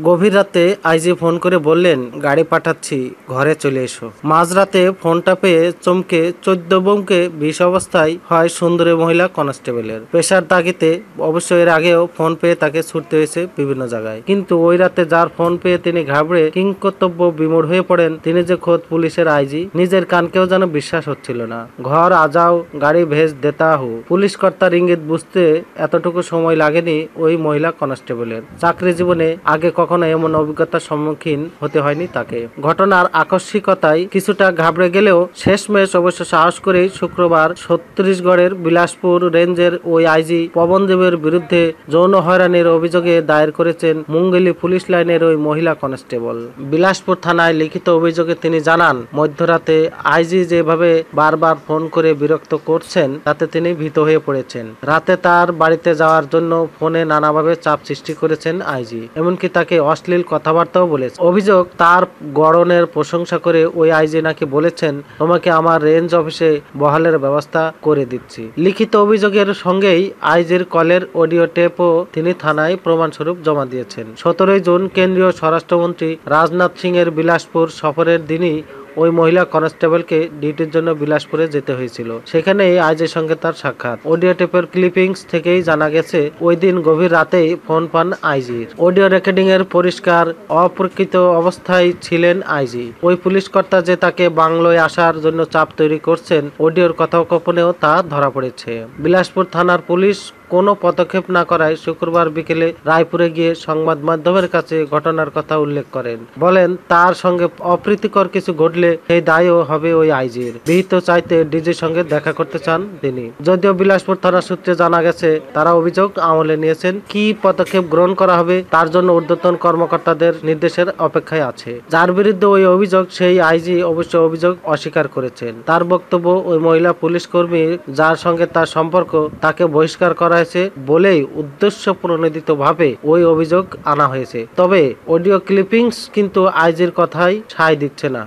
গভীর রাতে IG phone করে বললেন, গাড়ি পাঠাচ্ছি, ঘরে চলে এসো। মাঝরাতে ফোনটা পেয়ে চমকে 14 বোমকে 20 অবস্থায় হয় সুন্দরী মহিলা কনস্টেবলের পেশার তাগিতে। অবশ্য এর আগেও ফোন পেয়ে তাকে ছুটতে হয়েছে বিভিন্ন জায়গায়, কিন্তু ওই রাতে যার ফোন পেয়ে তিনি ঘাবড়ে কিংকর্তব্য বিমূঢ় হয়ে পড়েন, তিনি যে খোদ পুলিশের আইজি, নিজের কানকেও যেন বিশ্বাস হচ্ছিল না। ঘর আজাও, গাড়ি ভেজ দেতা হু। পুলিশ কর্তার ইঙ্গিত বুঝতে এতটুকু সময় লাগেনি ওই মহিলা কনস্টেবলের। চাকরি জীবনে আগে কখনো এমন অভিজ্ঞতার সম্মুখীন হতে হয়নি তাকে। ঘটনার আকস্মিকতায় কিছুটা ঘাবড়ে গেলেও শেষমেশ অবশ্য সাহস করেই শুক্রবার ছত্তিশগড়ের বিলাসপুর রেঞ্জের ওই আইজি পবনদেবের বিরুদ্ধে যৌন হয়রানির অভিযোগে দায়ের করেছেন মুঙ্গেলি পুলিশ লাইনের ওই মহিলা কনস্টেবল। বিলাসপুর থানায় লিখিত অভিযোগে তিনি জানান, মধ্যরাতে আইজি যেভাবে বারবার ফোন করে বিরক্ত করছেন তাতে তিনি ভীত হয়ে পড়েছেন। রাতে তার বাড়িতে যাওয়ার জন্য ফোনে নানাভাবে চাপ সৃষ্টি করেছেন আইজি, এমনকি তাকে অশ্লীল কথাবার্তাও বলেছে। অভিযোগ, তার গড়নের প্রশংসা করে ওই আইজি নাকি বলেছেন, তোমাকে আমার রেঞ্জ অফিসে বহালের ব্যবস্থা করে দিচ্ছি। লিখিত অভিযোগের সঙ্গেই আইজির কলের অডিও টেপও তিনি থানায় প্রমাণস্বরূপ জমা দিয়েছেন। 17 জুন কেন্দ্রীয় স্বরাষ্ট্রমন্ত্রী রাজনাথ সিং এর বিলাসপুর সফরের দিনই ওই মহিলা কনস্টেবলকে ডিউটির জন্য বিলাসপুরে যেতে হয়েছিল। সেখানেই আইজির সঙ্গে তার সাক্ষাৎ। অডিও টেপের ক্লিপিংস থেকেই জানা গেছে, ওই দিন গভীর রাতেই ফোন পান আইজির। অডিও রেকর্ডিং এর পরিষ্কার অপ্রকৃত অবস্থায় ছিলেন আইজি। ওই পুলিশ কর্তা যে তাকে বাংলোয় আসার জন্য চাপ তৈরি করছেন, অডিওর কথোপকথনেও তা ধরা পড়েছে। বিলাসপুর থানার পুলিশ কোনো পদক্ষেপ না করায় শুক্রবার বিকেলে রায়পুরে গিয়ে সংবাদ মাধ্যমের কাছে ঘটনার কথা উল্লেখ করেন। বলেন, তার সঙ্গে অপ্রীতিকর কিছু ঘটলে সেই দায়ও হবে ওই আইজির। বিহিত চাইতে ডিজির সঙ্গে দেখা করতে চান তিনি। যদিও বিলাসপুর থানার সূত্রে জানা গেছে, তারা অভিযোগ আমলে নিয়েছেন। কি পদক্ষেপ গ্রহণ করা হবে তার জন্য ঊর্ধ্বতন কর্মকর্তাদের নির্দেশের অপেক্ষায় আছে। যার বিরুদ্ধে ওই অভিযোগ, সেই আইজি অবশ্য অভিযোগ অস্বীকার করেছেন। তার বক্তব্য, ওই মহিলা পুলিশ কর্মী যার সঙ্গে তার সম্পর্ক, তাকে বহিষ্কার করা হয়েছে বলেই উদ্দেশ্য প্রণোদিতভাবে ওই অভিযোগ আনা হয়েছে। তবে অডিও ক্লিপিংস কিন্তু আইজির কথাই সায় দিচ্ছে না।